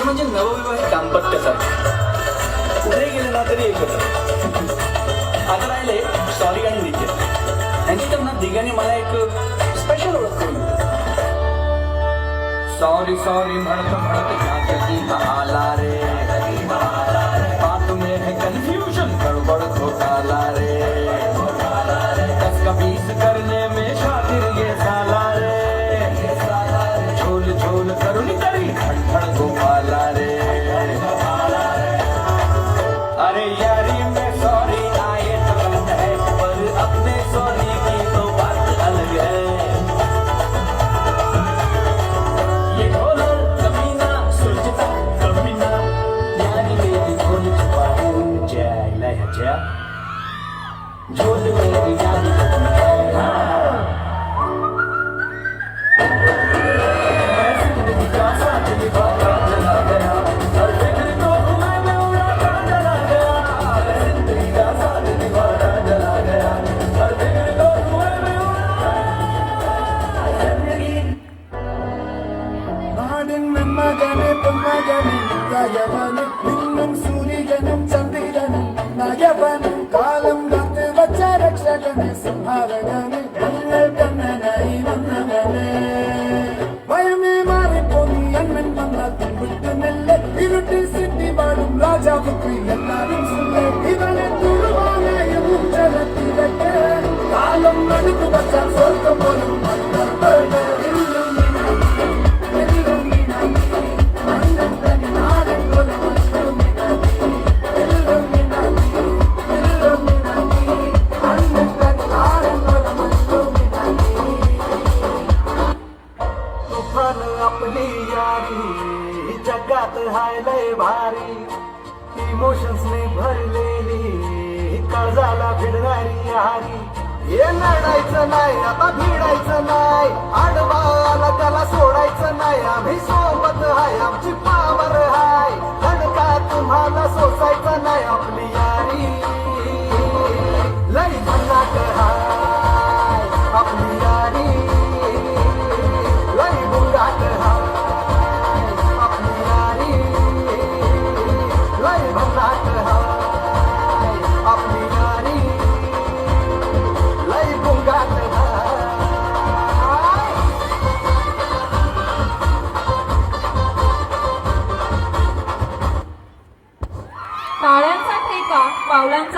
म्हणजे नवविवाहित दाम्पत्यासारखं कुठे गेले ना तरी एकत्र. आता राहिले सॉरी आणि नित्य. यांची तर ना दिघांनी मला एक स्पेशल ओळख करून दिली. सॉरी सॉरी म्हणत म्हणत ह्या जगी आला रे. बात में है कंफ्यूजन गड़बड़ घोटाला रे. कसका बीस करने में शातिर ये साला रे. झोल झोल करुणी तरी धड़ गोपाला रे. अरे यारी में सॉरी आए तो गलत है, पर अपने सॉरी की तो बात अलग है. ये ढोलर कमीना सुलझता कभी ना, यारी मेरी ढोल छुपाए जाए लहजा. झोल मेरी यारी कभी है. സൂര്യനും ചന്ദ്രനും നയവനും കാലം കാത്ത് വച്ച രക്ഷകന് സംഹാരകന് ഞങ്ങൾ കണ്ണനായി വന്നവന്. ഭയമേ മാറിപ്പോയി അണ്ണൻ വന്നാൽ വിട്ടു നെല്ല് ഇരുട്ടി സിറ്റി പാടും രാജാവുക്ക് എല്ലാരും സുല്ല്. ഇവനെ തുളുവാനായും ജലത്തിലൊക്കെ കാലം നടുക്കു വച്ച സ്വർഗം പോലും आपली यारी जगात हाय लय भारी. इमोशन्स ने भरलेली काळजाला भिडणारी यारी. हे लढायचं नाही आता भिडायचं नाही, आडवा आला त्याला सोडायचं नाही. आम्ही सोबत हाय आमची पावर हाय, का तुम्हाला सोसायचं नाही. आपली यारी लय भन्नाट हाय, आपली यारी लय बुंगाट हाय. आपली यारी लय भन्नाट हाय, आपली यारी लय बुंगाट हाय. टाळ्यांचा ठेका पावलांचा